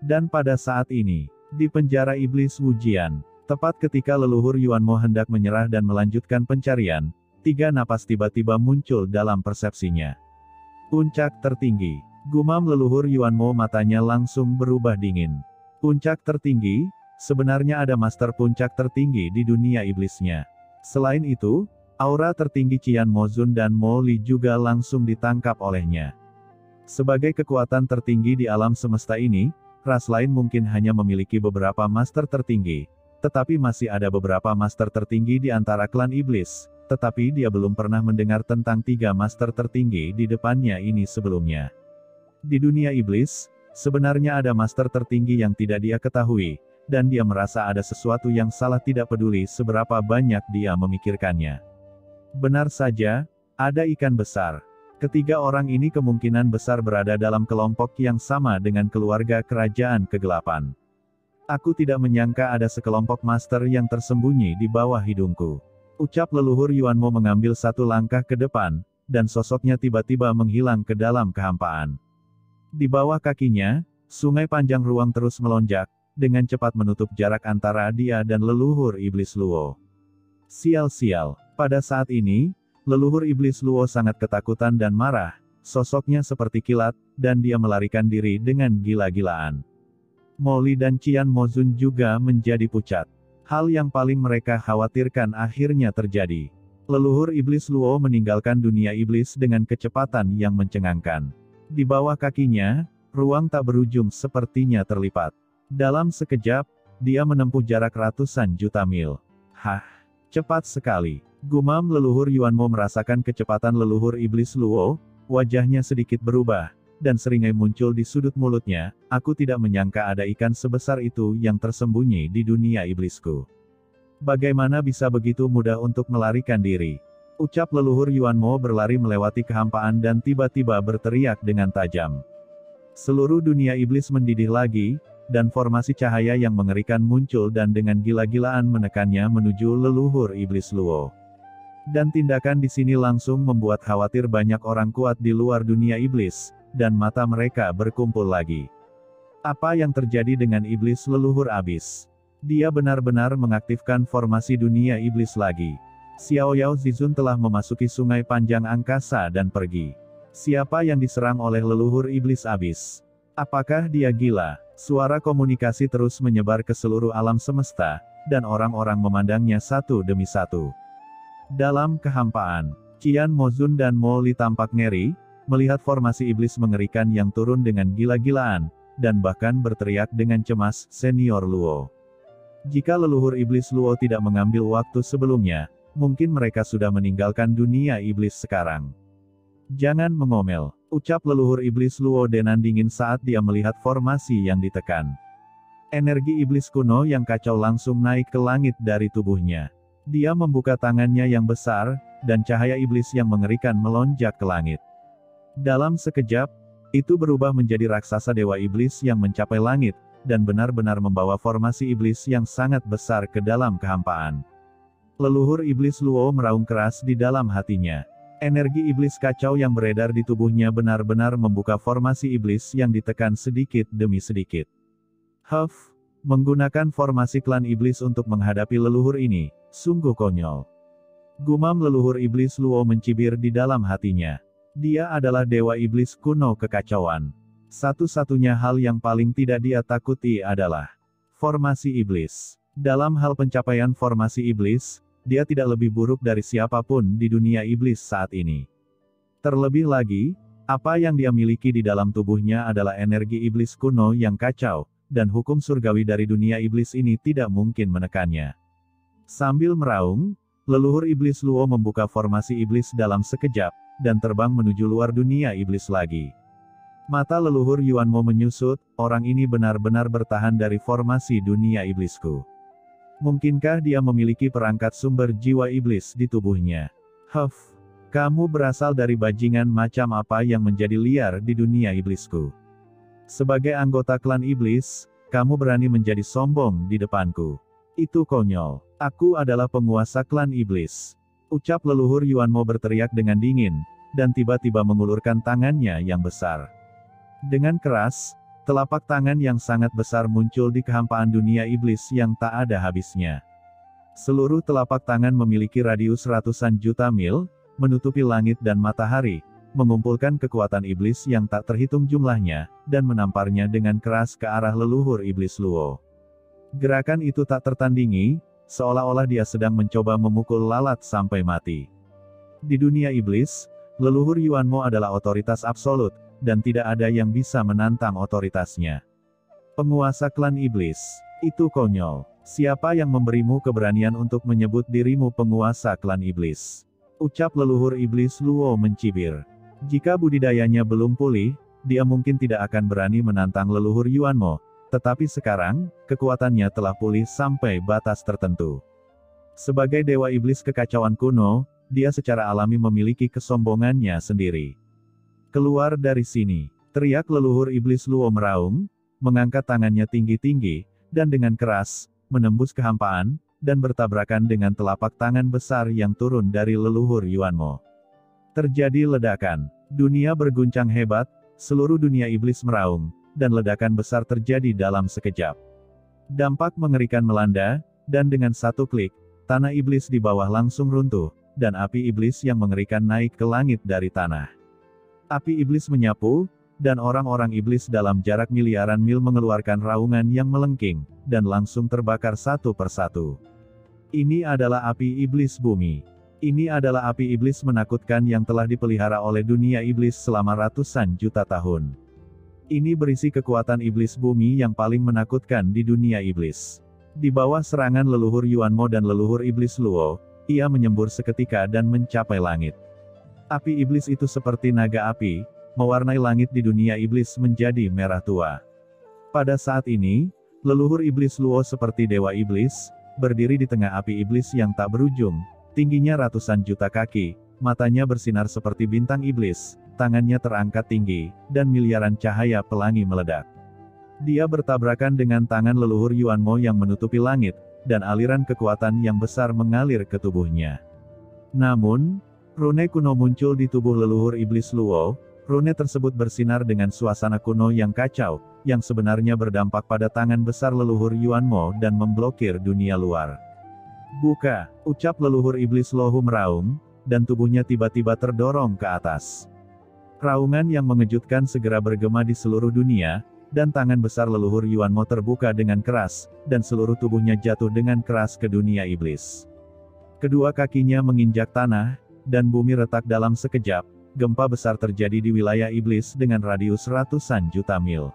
Dan pada saat ini, di penjara iblis Wujian, tepat ketika leluhur Yuanmo hendak menyerah dan melanjutkan pencarian, 3 napas tiba-tiba muncul dalam persepsinya. Puncak tertinggi. Gumam leluhur Yuanmo, matanya langsung berubah dingin. Puncak tertinggi? Sebenarnya ada master puncak tertinggi di dunia iblisnya. Selain itu, aura tertinggi Qian Mozun dan Mo Li juga langsung ditangkap olehnya. Sebagai kekuatan tertinggi di alam semesta ini, ras lain mungkin hanya memiliki beberapa master tertinggi, tetapi masih ada beberapa master tertinggi di antara klan iblis, tetapi dia belum pernah mendengar tentang 3 master tertinggi di depannya ini sebelumnya. Di dunia iblis, sebenarnya ada master tertinggi yang tidak dia ketahui, dan dia merasa ada sesuatu yang salah, tidak peduli seberapa banyak dia memikirkannya. Benar saja, ada ikan besar. Ketiga orang ini kemungkinan besar berada dalam kelompok yang sama dengan keluarga kerajaan kegelapan. Aku tidak menyangka ada sekelompok master yang tersembunyi di bawah hidungku. Ucap leluhur Yuanmo mengambil 1 langkah ke depan, dan sosoknya tiba-tiba menghilang ke dalam kehampaan. Di bawah kakinya, sungai panjang ruang terus melonjak, dengan cepat menutup jarak antara dia dan leluhur iblis Luo. Sial-sial, pada saat ini, leluhur iblis Luo sangat ketakutan dan marah, sosoknya seperti kilat, dan dia melarikan diri dengan gila-gilaan. Mo Li dan Qian Mozun juga menjadi pucat. Hal yang paling mereka khawatirkan akhirnya terjadi. Leluhur iblis Luo meninggalkan dunia iblis dengan kecepatan yang mencengangkan. Di bawah kakinya, ruang tak berujung sepertinya terlipat. Dalam sekejap, dia menempuh jarak ratusan juta mil. Hah, cepat sekali. Gumam leluhur Yuanmo merasakan kecepatan leluhur iblis Luo, wajahnya sedikit berubah, dan seringai muncul di sudut mulutnya. Aku tidak menyangka ada ikan sebesar itu yang tersembunyi di dunia iblisku. Bagaimana bisa begitu mudah untuk melarikan diri? Ucap leluhur Yuanmo berlari melewati kehampaan dan tiba-tiba berteriak dengan tajam. Seluruh dunia iblis mendidih lagi, dan formasi cahaya yang mengerikan muncul dan dengan gila-gilaan menekannya menuju leluhur iblis Luo. Dan tindakan di sini langsung membuat khawatir banyak orang kuat di luar dunia iblis, dan mata mereka berkumpul lagi. Apa yang terjadi dengan iblis leluhur abis? Dia benar-benar mengaktifkan formasi dunia iblis lagi. Xiao Yao Zizun telah memasuki sungai panjang angkasa dan pergi. Siapa yang diserang oleh leluhur iblis abis? Apakah dia gila? Suara komunikasi terus menyebar ke seluruh alam semesta, dan orang-orang memandangnya satu demi satu. Dalam kehampaan, Qian Mozun dan Mo Li tampak ngeri, melihat formasi iblis mengerikan yang turun dengan gila-gilaan, dan bahkan berteriak dengan cemas, "Senior Luo." Jika leluhur iblis Luo tidak mengambil waktu sebelumnya, mungkin mereka sudah meninggalkan dunia iblis sekarang. Jangan mengomel, ucap leluhur iblis Luo dengan dingin saat dia melihat formasi yang ditekan. Energi iblis kuno yang kacau langsung naik ke langit dari tubuhnya. Dia membuka tangannya yang besar, dan cahaya iblis yang mengerikan melonjak ke langit. Dalam sekejap, itu berubah menjadi raksasa dewa iblis yang mencapai langit, dan benar-benar membawa formasi iblis yang sangat besar ke dalam kehampaan. Leluhur iblis Luo meraung keras di dalam hatinya. Energi iblis kacau yang beredar di tubuhnya benar-benar membuka formasi iblis yang ditekan sedikit demi sedikit. Huff, menggunakan formasi klan iblis untuk menghadapi leluhur ini, sungguh konyol. Gumam leluhur iblis Luo mencibir di dalam hatinya. Dia adalah dewa iblis kuno kekacauan. Satu-satunya hal yang paling tidak dia takuti adalah formasi iblis. Dalam hal pencapaian formasi iblis, dia tidak lebih buruk dari siapapun di dunia iblis saat ini. Terlebih lagi, apa yang dia miliki di dalam tubuhnya adalah energi iblis kuno yang kacau, dan hukum surgawi dari dunia iblis ini tidak mungkin menekannya. Sambil meraung, leluhur iblis Luo membuka formasi iblis dalam sekejap, dan terbang menuju luar dunia iblis lagi. Mata leluhur Yuanmo menyusut, orang ini benar-benar bertahan dari formasi dunia iblisku. Mungkinkah dia memiliki perangkat sumber jiwa iblis di tubuhnya? Huff, kamu berasal dari bajingan macam apa yang menjadi liar di dunia iblisku? Sebagai anggota klan iblis, kamu berani menjadi sombong di depanku. Itu konyol. Aku adalah penguasa klan iblis. Ucap leluhur Yuanmo berteriak dengan dingin, dan tiba-tiba mengulurkan tangannya yang besar. Dengan keras, Telapak tangan yang sangat besar muncul di kehampaan dunia iblis yang tak ada habisnya. Seluruh telapak tangan memiliki radius ratusan juta mil, menutupi langit dan matahari, mengumpulkan kekuatan iblis yang tak terhitung jumlahnya, dan menamparnya dengan keras ke arah leluhur iblis Luo. Gerakan itu tak tertandingi, seolah-olah dia sedang mencoba memukul lalat sampai mati. Di dunia iblis, leluhur Yuanmo adalah otoritas absolut, dan tidak ada yang bisa menantang otoritasnya. Penguasa klan iblis, itu konyol. Siapa yang memberimu keberanian untuk menyebut dirimu penguasa klan iblis? Ucap leluhur iblis Luo mencibir. Jika budidayanya belum pulih, dia mungkin tidak akan berani menantang leluhur Yuanmo, tetapi sekarang, kekuatannya telah pulih sampai batas tertentu. Sebagai dewa iblis kekacauan kuno, dia secara alami memiliki kesombongannya sendiri. Keluar dari sini, teriak leluhur iblis Luo meraung, mengangkat tangannya tinggi-tinggi, dan dengan keras, menembus kehampaan, dan bertabrakan dengan telapak tangan besar yang turun dari leluhur Yuanmo. Terjadi ledakan. Dunia berguncang hebat, seluruh dunia iblis meraung, dan ledakan besar terjadi dalam sekejap. Dampak mengerikan melanda, dan dengan satu klik, tanah iblis di bawah langsung runtuh, dan api iblis yang mengerikan naik ke langit dari tanah. Api iblis menyapu, dan orang-orang iblis dalam jarak miliaran mil mengeluarkan raungan yang melengking, dan langsung terbakar satu persatu. Ini adalah api iblis bumi. Ini adalah api iblis menakutkan yang telah dipelihara oleh dunia iblis selama ratusan juta tahun. Ini berisi kekuatan iblis bumi yang paling menakutkan di dunia iblis. Di bawah serangan leluhur Yuanmo dan leluhur iblis Luo, ia menyembur seketika dan mencapai langit. Api iblis itu seperti naga api, mewarnai langit di dunia iblis menjadi merah tua. Pada saat ini, leluhur iblis Luo seperti dewa iblis, berdiri di tengah api iblis yang tak berujung, tingginya ratusan juta kaki, matanya bersinar seperti bintang iblis, tangannya terangkat tinggi, dan miliaran cahaya pelangi meledak. Dia bertabrakan dengan tangan leluhur Yuanmo yang menutupi langit, dan aliran kekuatan yang besar mengalir ke tubuhnya. Namun, rune kuno muncul di tubuh leluhur iblis Luo. Rune tersebut bersinar dengan suasana kuno yang kacau, yang sebenarnya berdampak pada tangan besar leluhur Yuanmo dan memblokir dunia luar. Buka, ucap leluhur iblis Luo meraung, dan tubuhnya tiba-tiba terdorong ke atas. Raungan yang mengejutkan segera bergema di seluruh dunia, dan tangan besar leluhur Yuanmo terbuka dengan keras, dan seluruh tubuhnya jatuh dengan keras ke dunia iblis. Kedua kakinya menginjak tanah, dan bumi retak dalam sekejap. Gempa besar terjadi di wilayah iblis dengan radius ratusan juta mil.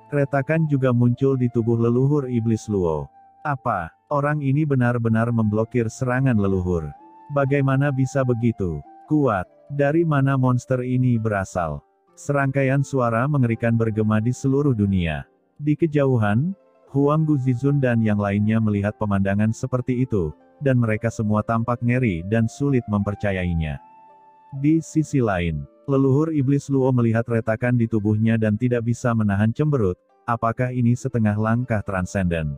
Retakan juga muncul di tubuh leluhur iblis Luo. Apa? Orang ini benar-benar memblokir serangan leluhur. Bagaimana bisa begitu kuat? Dari mana monster ini berasal? Serangkaian suara mengerikan bergema di seluruh dunia. Di kejauhan, Huang Guzizun dan yang lainnya melihat pemandangan seperti itu, dan mereka semua tampak ngeri dan sulit mempercayainya. Di sisi lain, leluhur iblis Luo melihat retakan di tubuhnya dan tidak bisa menahan cemberut. Apakah ini setengah langkah transenden?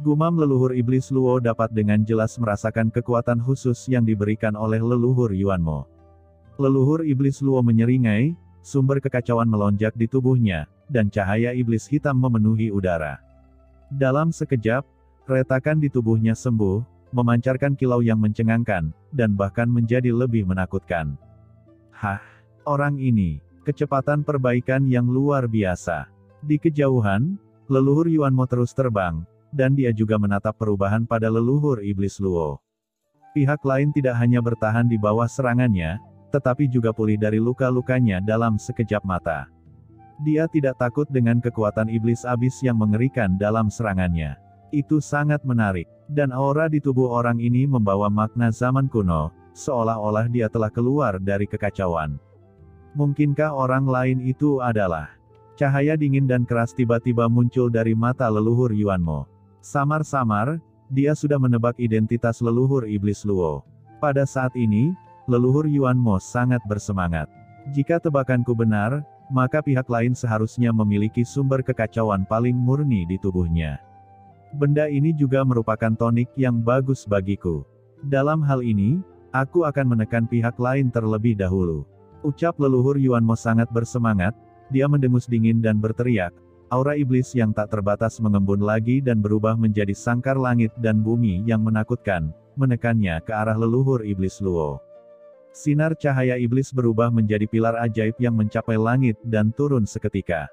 Gumam leluhur iblis Luo dapat dengan jelas merasakan kekuatan khusus yang diberikan oleh leluhur Yuanmo. Leluhur iblis Luo menyeringai, sumber kekacauan melonjak di tubuhnya, dan cahaya iblis hitam memenuhi udara. Dalam sekejap, retakan di tubuhnya sembuh, memancarkan kilau yang mencengangkan, dan bahkan menjadi lebih menakutkan. Hah, orang ini, kecepatan perbaikan yang luar biasa. Di kejauhan, leluhur Yuanmo terus terbang, dan dia juga menatap perubahan pada leluhur iblis Luo. Pihak lain tidak hanya bertahan di bawah serangannya, tetapi juga pulih dari luka-lukanya dalam sekejap mata. Dia tidak takut dengan kekuatan iblis abis yang mengerikan dalam serangannya. Itu sangat menarik, dan aura di tubuh orang ini membawa makna zaman kuno, seolah-olah dia telah keluar dari kekacauan. Mungkinkah orang lain itu adalah? Cahaya dingin dan keras tiba-tiba muncul dari mata leluhur Yuanmo. Samar-samar, dia sudah menebak identitas leluhur iblis Luo. Pada saat ini, leluhur Yuanmo sangat bersemangat. Jika tebakanku benar, maka pihak lain seharusnya memiliki sumber kekacauan paling murni di tubuhnya. Benda ini juga merupakan tonik yang bagus bagiku. Dalam hal ini, aku akan menekan pihak lain terlebih dahulu. Ucap leluhur Yuanmo sangat bersemangat, dia mendengus dingin dan berteriak, Aura iblis yang tak terbatas mengembun lagi dan berubah menjadi sangkar langit dan bumi yang menakutkan, menekannya ke arah leluhur iblis Luo. Sinar cahaya iblis berubah menjadi pilar ajaib yang mencapai langit dan turun seketika.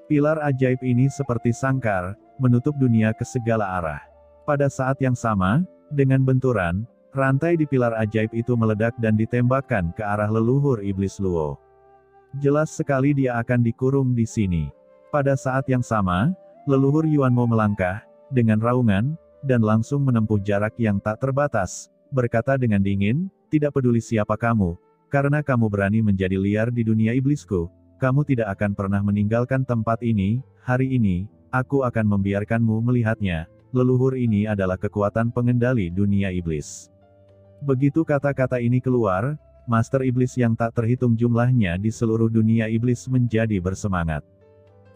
Pilar ajaib ini seperti sangkar, menutup dunia ke segala arah. Pada saat yang sama, dengan benturan, rantai di pilar ajaib itu meledak dan ditembakkan ke arah leluhur iblis Luo. Jelas sekali dia akan dikurung di sini. Pada saat yang sama, leluhur Yuanmo melangkah, dengan raungan, dan langsung menempuh jarak yang tak terbatas, berkata dengan dingin, "Tidak peduli siapa kamu, karena kamu berani menjadi liar di dunia iblisku, kamu tidak akan pernah meninggalkan tempat ini, hari ini, aku akan membiarkanmu melihatnya, leluhur ini adalah kekuatan pengendali dunia iblis." Begitu kata-kata ini keluar, Master Iblis yang tak terhitung jumlahnya di seluruh dunia iblis menjadi bersemangat.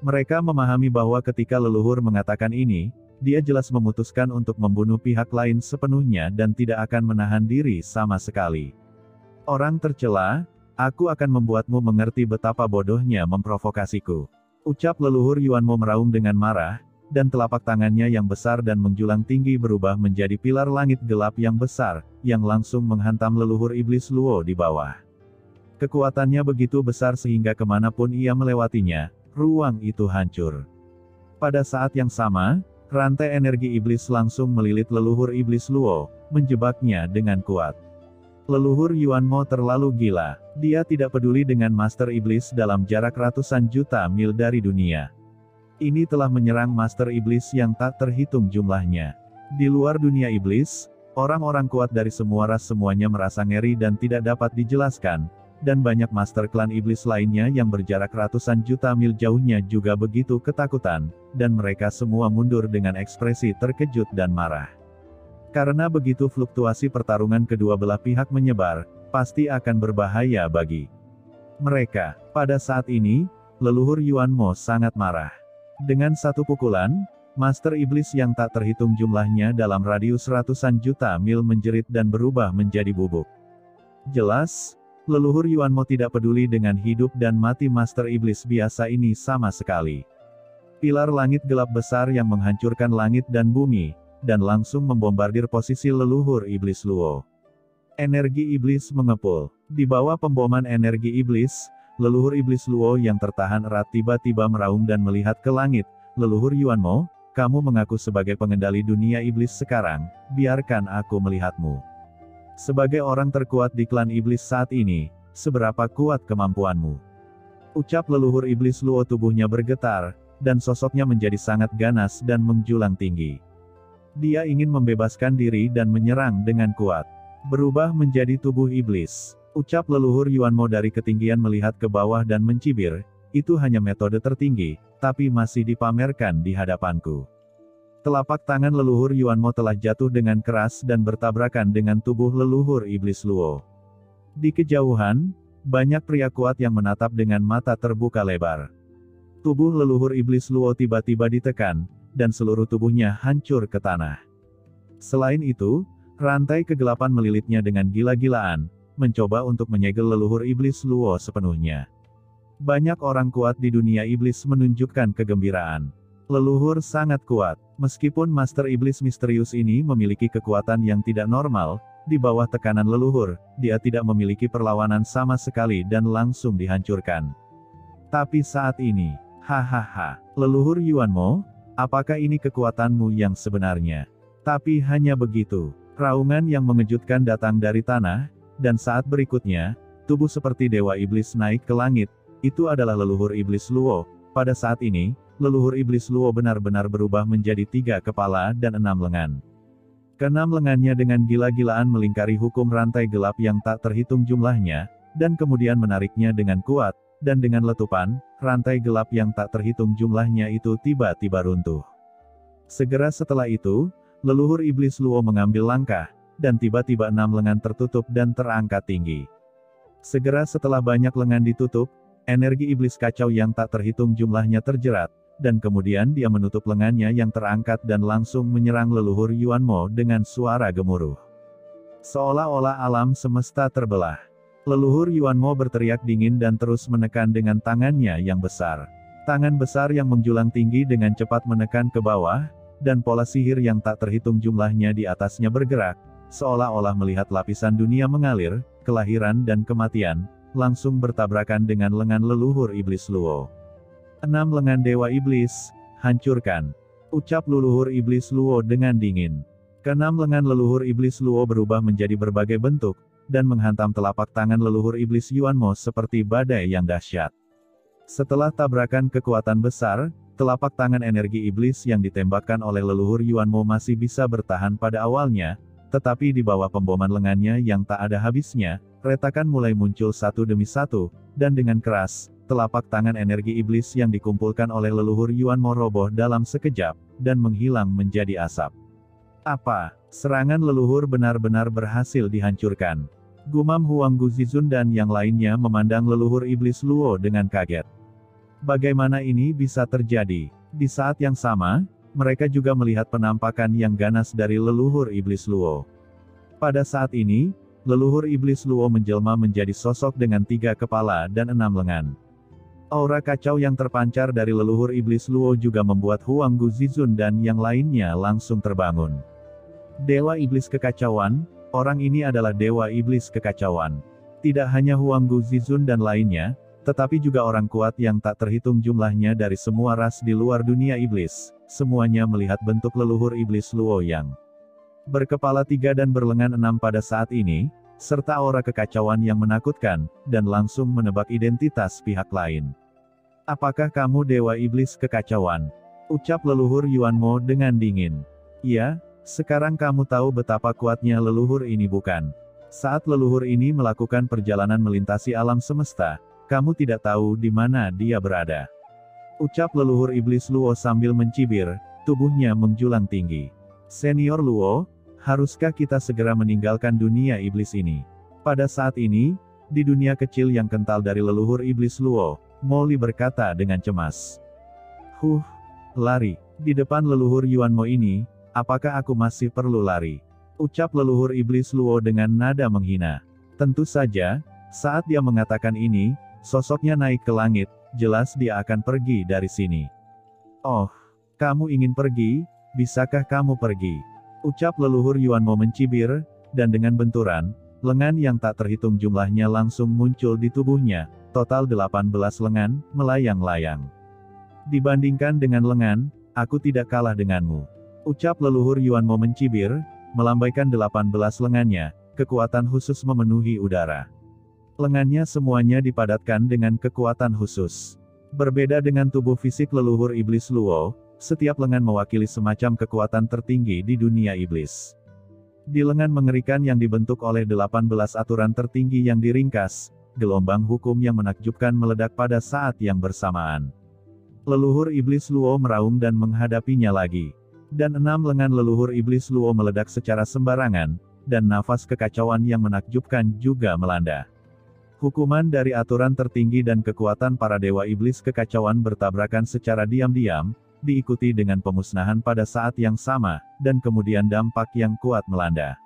Mereka memahami bahwa ketika leluhur mengatakan ini, dia jelas memutuskan untuk membunuh pihak lain sepenuhnya dan tidak akan menahan diri sama sekali. "Orang tercela, aku akan membuatmu mengerti betapa bodohnya memprovokasiku," ucap leluhur Yuanmo meraung dengan marah, dan telapak tangannya yang besar dan menjulang tinggi berubah menjadi pilar langit gelap yang besar, yang langsung menghantam leluhur iblis Luo di bawah. Kekuatannya begitu besar sehingga kemanapun ia melewatinya, ruang itu hancur. Pada saat yang sama, rantai energi iblis langsung melilit leluhur iblis Luo, menjebaknya dengan kuat. Leluhur Yuanmo terlalu gila. Dia tidak peduli dengan Master Iblis dalam jarak ratusan juta mil dari dunia. Ini telah menyerang Master Iblis yang tak terhitung jumlahnya. Di luar dunia iblis, orang-orang kuat dari semua ras semuanya merasa ngeri dan tidak dapat dijelaskan. Dan banyak master klan iblis lainnya yang berjarak ratusan juta mil jauhnya juga begitu ketakutan, dan mereka semua mundur dengan ekspresi terkejut dan marah. Karena begitu fluktuasi pertarungan kedua belah pihak menyebar, pasti akan berbahaya bagi mereka. Pada saat ini, leluhur Yuanmo sangat marah. Dengan satu pukulan, Master Iblis yang tak terhitung jumlahnya dalam radius ratusan juta mil menjerit dan berubah menjadi bubuk. Jelas, leluhur Yuanmo tidak peduli dengan hidup dan mati Master Iblis biasa ini sama sekali. Pilar langit gelap besar yang menghancurkan langit dan bumi, dan langsung membombardir posisi leluhur iblis Luo. Energi iblis mengepul. Di bawah pemboman energi iblis, leluhur iblis Luo yang tertahan erat tiba-tiba meraung dan melihat ke langit. "Leluhur Yuanmo, kamu mengaku sebagai pengendali dunia iblis sekarang, biarkan aku melihatmu. Sebagai orang terkuat di klan iblis saat ini, seberapa kuat kemampuanmu?" Ucap leluhur iblis Luo. Tubuhnya bergetar, dan sosoknya menjadi sangat ganas dan menjulang tinggi. Dia ingin membebaskan diri dan menyerang dengan kuat. Berubah menjadi tubuh iblis. Ucap leluhur Yuanmo dari ketinggian melihat ke bawah dan mencibir, "Itu hanya metode tertinggi, tapi masih dipamerkan di hadapanku." Telapak tangan leluhur Yuanmo telah jatuh dengan keras dan bertabrakan dengan tubuh leluhur iblis Luo. Di kejauhan, banyak pria kuat yang menatap dengan mata terbuka lebar. Tubuh leluhur iblis Luo tiba-tiba ditekan, dan seluruh tubuhnya hancur ke tanah. Selain itu, rantai kegelapan melilitnya dengan gila-gilaan, mencoba untuk menyegel leluhur iblis Luo sepenuhnya. Banyak orang kuat di dunia iblis menunjukkan kegembiraan. Leluhur sangat kuat. Meskipun Master Iblis misterius ini memiliki kekuatan yang tidak normal, di bawah tekanan leluhur, dia tidak memiliki perlawanan sama sekali dan langsung dihancurkan. Tapi saat ini, hahaha, leluhur Yuanmo, apakah ini kekuatanmu yang sebenarnya? Tapi hanya begitu. Raungan yang mengejutkan datang dari tanah, dan saat berikutnya, tubuh seperti dewa iblis naik ke langit. Itu adalah leluhur iblis Luo. Pada saat ini, leluhur iblis Luo benar-benar berubah menjadi 3 kepala dan 6 lengan. Keenam lengannya dengan gila-gilaan melingkari hukum rantai gelap yang tak terhitung jumlahnya, dan kemudian menariknya dengan kuat, dan dengan letupan, rantai gelap yang tak terhitung jumlahnya itu tiba-tiba runtuh. Segera setelah itu, leluhur iblis Luo mengambil langkah, dan tiba-tiba 6 lengan tertutup dan terangkat tinggi. Segera setelah banyak lengan ditutup, energi iblis kacau yang tak terhitung jumlahnya terjerat, dan kemudian dia menutup lengannya yang terangkat dan langsung menyerang leluhur Yuanmo dengan suara gemuruh. Seolah-olah alam semesta terbelah. Leluhur Yuanmo berteriak dingin dan terus menekan dengan tangannya yang besar. Tangan besar yang menjulang tinggi dengan cepat menekan ke bawah, dan pola sihir yang tak terhitung jumlahnya di atasnya bergerak, seolah-olah melihat lapisan dunia mengalir, kelahiran dan kematian, langsung bertabrakan dengan lengan leluhur iblis Luo. 6 lengan Dewa Iblis, hancurkan. Ucap leluhur iblis Luo dengan dingin. Keenam lengan leluhur iblis Luo berubah menjadi berbagai bentuk, dan menghantam telapak tangan leluhur iblis Yuanmo seperti badai yang dahsyat. Setelah tabrakan kekuatan besar, telapak tangan energi iblis yang ditembakkan oleh leluhur Yuanmo masih bisa bertahan pada awalnya, tetapi di bawah pemboman lengannya yang tak ada habisnya, retakan mulai muncul satu demi satu, dan dengan keras, telapak tangan energi iblis yang dikumpulkan oleh leluhur Yuanmo roboh dalam sekejap, dan menghilang menjadi asap. Apa? Serangan leluhur benar-benar berhasil dihancurkan. Gumam Huang Guzizun dan yang lainnya memandang leluhur iblis Luo dengan kaget. Bagaimana ini bisa terjadi? Di saat yang sama, mereka juga melihat penampakan yang ganas dari leluhur iblis Luo. Pada saat ini, leluhur iblis Luo menjelma menjadi sosok dengan 3 kepala dan 6 lengan. Aura kacau yang terpancar dari leluhur iblis Luo juga membuat Huang Guzizun dan yang lainnya langsung terbangun. Dewa Iblis Kekacauan, orang ini adalah Dewa Iblis Kekacauan. Tidak hanya Huang Guzizun dan lainnya, tetapi juga orang kuat yang tak terhitung jumlahnya dari semua ras di luar dunia iblis, semuanya melihat bentuk leluhur iblis Luo yang berkepala 3 dan berlengan 6 pada saat ini, serta aura kekacauan yang menakutkan, dan langsung menebak identitas pihak lain. Apakah kamu Dewa Iblis Kekacauan? Ucap leluhur Yuanmo dengan dingin. Iya, sekarang kamu tahu betapa kuatnya leluhur ini bukan? Saat leluhur ini melakukan perjalanan melintasi alam semesta, kamu tidak tahu di mana dia berada. Ucap leluhur iblis Luo sambil mencibir, tubuhnya menjulang tinggi. Senior Luo, haruskah kita segera meninggalkan dunia iblis ini? Pada saat ini, di dunia kecil yang kental dari leluhur iblis Luo, Molly berkata dengan cemas. Lari. Di depan leluhur Yuanmo ini, apakah aku masih perlu lari? Ucap leluhur iblis Luo dengan nada menghina. Tentu saja, saat dia mengatakan ini, sosoknya naik ke langit, jelas dia akan pergi dari sini. Oh, kamu ingin pergi? Bisakah kamu pergi? Ucap leluhur Yuanmo mencibir, dan dengan benturan, lengan yang tak terhitung jumlahnya langsung muncul di tubuhnya, total 18 lengan, melayang-layang. Dibandingkan dengan lengan, aku tidak kalah denganmu. Ucap leluhur Yuanmo mencibir, melambaikan 18 lengannya, kekuatan khusus memenuhi udara. Lengannya semuanya dipadatkan dengan kekuatan khusus. Berbeda dengan tubuh fisik leluhur iblis Luo, setiap lengan mewakili semacam kekuatan tertinggi di dunia iblis. Di lengan mengerikan yang dibentuk oleh 18 aturan tertinggi yang diringkas, gelombang hukum yang menakjubkan meledak pada saat yang bersamaan. Leluhur iblis Luo meraung dan menghadapinya lagi. Dan 6 lengan leluhur iblis Luo meledak secara sembarangan, dan nafas kekacauan yang menakjubkan juga melanda. Hukuman dari aturan tertinggi dan kekuatan para dewa iblis kekacauan bertabrakan secara diam-diam, diikuti dengan pemusnahan pada saat yang sama, dan kemudian dampak yang kuat melanda.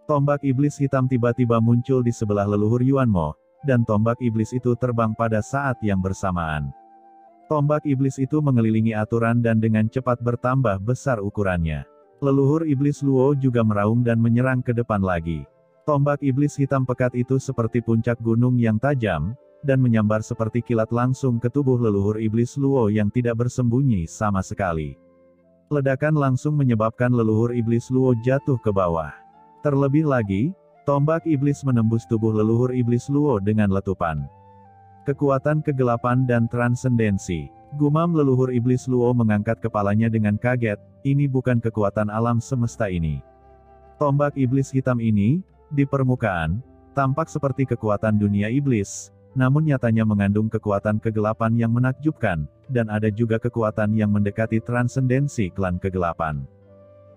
Tombak iblis hitam tiba-tiba muncul di sebelah leluhur Yuanmo, dan tombak iblis itu terbang pada saat yang bersamaan. Tombak iblis itu mengelilingi aturan dan dengan cepat bertambah besar ukurannya. Leluhur iblis Luo juga meraung dan menyerang ke depan lagi. Tombak iblis hitam pekat itu seperti puncak gunung yang tajam, dan menyambar seperti kilat langsung ke tubuh leluhur iblis Luo yang tidak bersembunyi sama sekali. Ledakan langsung menyebabkan leluhur iblis Luo jatuh ke bawah. Terlebih lagi, tombak iblis menembus tubuh leluhur iblis Luo dengan letupan. Kekuatan kegelapan dan transendensi. Gumam leluhur iblis Luo mengangkat kepalanya dengan kaget, ini bukan kekuatan alam semesta ini. Tombak iblis hitam ini, di permukaan, tampak seperti kekuatan dunia iblis, namun nyatanya mengandung kekuatan kegelapan yang menakjubkan, dan ada juga kekuatan yang mendekati transendensi klan kegelapan.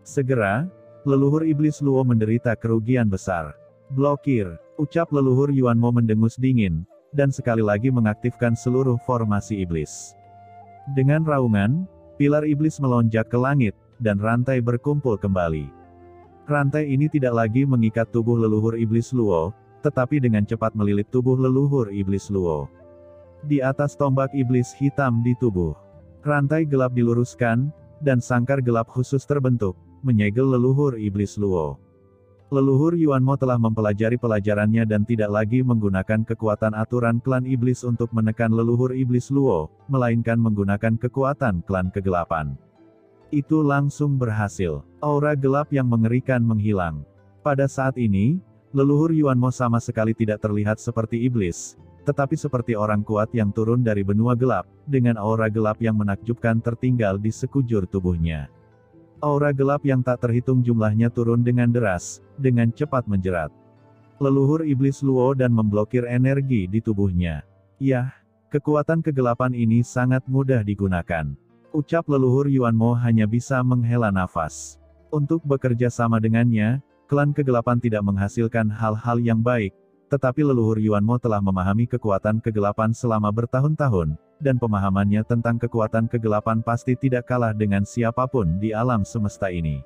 Segera, leluhur iblis Luo menderita kerugian besar. Blokir, ucap leluhur Yuanmo mendengus dingin, dan sekali lagi mengaktifkan seluruh formasi iblis. Dengan raungan, pilar iblis melonjak ke langit, dan rantai berkumpul kembali. Rantai ini tidak lagi mengikat tubuh leluhur iblis Luo, tetapi dengan cepat melilit tubuh leluhur iblis Luo. Di atas tombak iblis hitam di tubuh, rantai gelap diluruskan, dan sangkar gelap khusus terbentuk, menyegel leluhur iblis Luo. Leluhur Yuanmo telah mempelajari pelajarannya dan tidak lagi menggunakan kekuatan aturan klan iblis untuk menekan leluhur iblis Luo, melainkan menggunakan kekuatan klan kegelapan. Itu langsung berhasil. Aura gelap yang mengerikan menghilang. Pada saat ini, leluhur Yuanmo sama sekali tidak terlihat seperti iblis, tetapi seperti orang kuat yang turun dari benua gelap, dengan aura gelap yang menakjubkan tertinggal di sekujur tubuhnya. Aura gelap yang tak terhitung jumlahnya turun dengan deras, dengan cepat menjerat leluhur iblis Luo dan memblokir energi di tubuhnya. Yah, kekuatan kegelapan ini sangat mudah digunakan. Ucap leluhur Yuanmo hanya bisa menghela nafas. Untuk bekerja sama dengannya, klan kegelapan tidak menghasilkan hal-hal yang baik, tetapi leluhur Yuanmo telah memahami kekuatan kegelapan selama bertahun-tahun, dan pemahamannya tentang kekuatan kegelapan pasti tidak kalah dengan siapapun di alam semesta ini.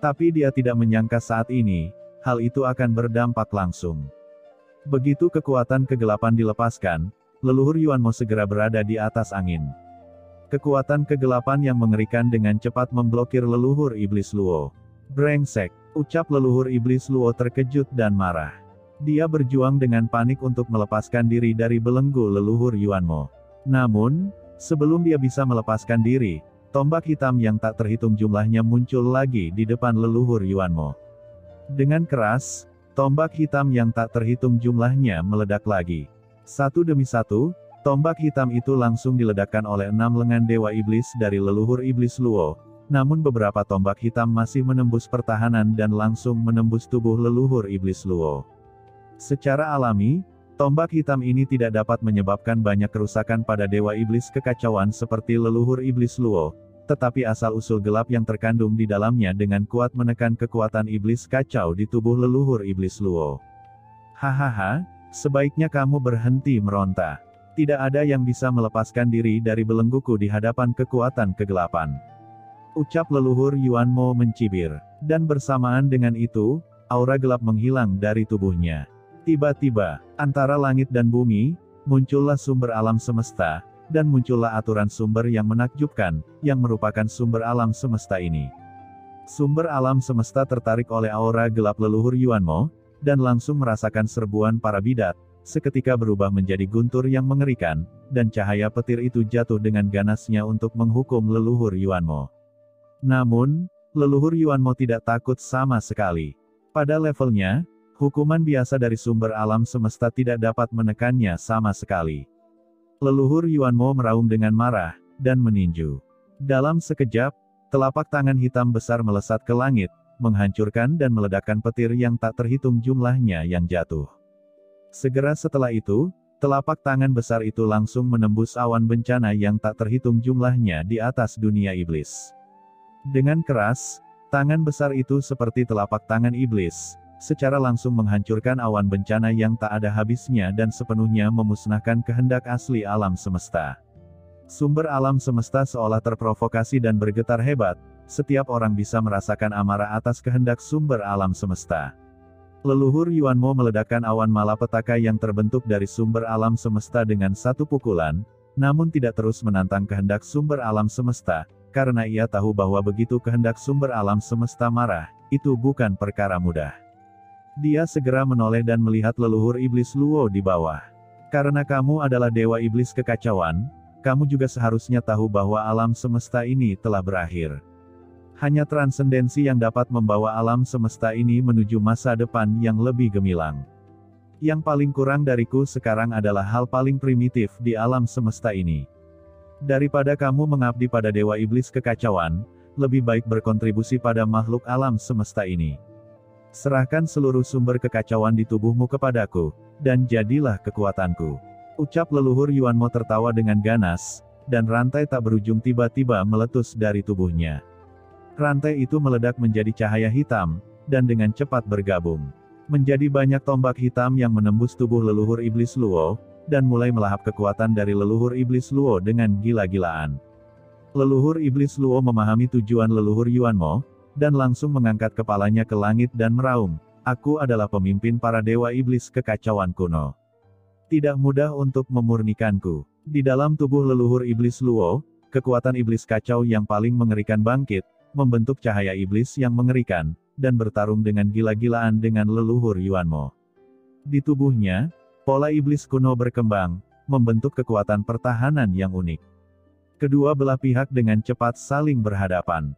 Tapi dia tidak menyangka saat ini, hal itu akan berdampak langsung. Begitu kekuatan kegelapan dilepaskan, leluhur Yuanmo segera berada di atas angin. Kekuatan kegelapan yang mengerikan dengan cepat memblokir leluhur iblis Luo. Brengsek, ucap leluhur iblis Luo terkejut dan marah. Dia berjuang dengan panik untuk melepaskan diri dari belenggu leluhur Yuanmo. Namun, sebelum dia bisa melepaskan diri, tombak hitam yang tak terhitung jumlahnya muncul lagi di depan leluhur Yuanmo. Dengan keras, tombak hitam yang tak terhitung jumlahnya meledak lagi. Satu demi satu, tombak hitam itu langsung diledakkan oleh 6 lengan dewa iblis dari leluhur iblis Luo. Namun beberapa tombak hitam masih menembus pertahanan dan langsung menembus tubuh leluhur iblis Luo. Secara alami, tombak hitam ini tidak dapat menyebabkan banyak kerusakan pada dewa iblis kekacauan seperti leluhur iblis Luo, tetapi asal-usul gelap yang terkandung di dalamnya dengan kuat menekan kekuatan iblis kacau di tubuh leluhur iblis Luo. Hahaha, sebaiknya kamu berhenti meronta. Tidak ada yang bisa melepaskan diri dari belengguku di hadapan kekuatan kegelapan. Ucap leluhur Yuanmo mencibir. Dan bersamaan dengan itu, aura gelap menghilang dari tubuhnya. Tiba-tiba, antara langit dan bumi, muncullah sumber alam semesta, dan muncullah aturan sumber yang menakjubkan, yang merupakan sumber alam semesta ini. Sumber alam semesta tertarik oleh aura gelap leluhur Yuanmo, dan langsung merasakan serbuan para bidat, seketika berubah menjadi guntur yang mengerikan, dan cahaya petir itu jatuh dengan ganasnya untuk menghukum leluhur Yuanmo. Namun, leluhur Yuanmo tidak takut sama sekali. Pada levelnya, hukuman biasa dari sumber alam semesta tidak dapat menekannya sama sekali. Leluhur Yuanmo meraung dengan marah, dan meninju. Dalam sekejap, telapak tangan hitam besar melesat ke langit, menghancurkan dan meledakkan petir yang tak terhitung jumlahnya yang jatuh. Segera setelah itu, telapak tangan besar itu langsung menembus awan bencana yang tak terhitung jumlahnya di atas dunia iblis. Dengan keras, tangan besar itu seperti telapak tangan iblis, secara langsung menghancurkan awan bencana yang tak ada habisnya dan sepenuhnya memusnahkan kehendak asli alam semesta. Sumber alam semesta seolah terprovokasi dan bergetar hebat, setiap orang bisa merasakan amarah atas kehendak sumber alam semesta. Leluhur Yuanmo meledakkan awan malapetaka yang terbentuk dari sumber alam semesta dengan satu pukulan, namun tidak terus menantang kehendak sumber alam semesta, karena ia tahu bahwa begitu kehendak sumber alam semesta marah, itu bukan perkara mudah. Dia segera menoleh dan melihat leluhur iblis Luo di bawah. Karena kamu adalah dewa iblis kekacauan, kamu juga seharusnya tahu bahwa alam semesta ini telah berakhir. Hanya transendensi yang dapat membawa alam semesta ini menuju masa depan yang lebih gemilang. Yang paling kurang dariku sekarang adalah hal paling primitif di alam semesta ini. Daripada kamu mengabdi pada dewa iblis kekacauan, lebih baik berkontribusi pada makhluk alam semesta ini. Serahkan seluruh sumber kekacauan di tubuhmu kepadaku, dan jadilah kekuatanku. Ucap leluhur Yuanmo tertawa dengan ganas, dan rantai tak berujung tiba-tiba meletus dari tubuhnya. Rantai itu meledak menjadi cahaya hitam, dan dengan cepat bergabung. Menjadi banyak tombak hitam yang menembus tubuh leluhur iblis Luo, dan mulai melahap kekuatan dari leluhur iblis Luo dengan gila-gilaan. Leluhur iblis Luo memahami tujuan leluhur Yuanmo, dan langsung mengangkat kepalanya ke langit dan meraung, "Aku adalah pemimpin para dewa iblis kekacauan kuno. Tidak mudah untuk memurnikanku. Di dalam tubuh leluhur iblis Luo, kekuatan iblis kacau yang paling mengerikan bangkit, membentuk cahaya iblis yang mengerikan, dan bertarung dengan gila-gilaan dengan leluhur Yuanmo. Di tubuhnya, pola iblis kuno berkembang, membentuk kekuatan pertahanan yang unik. Kedua belah pihak dengan cepat saling berhadapan.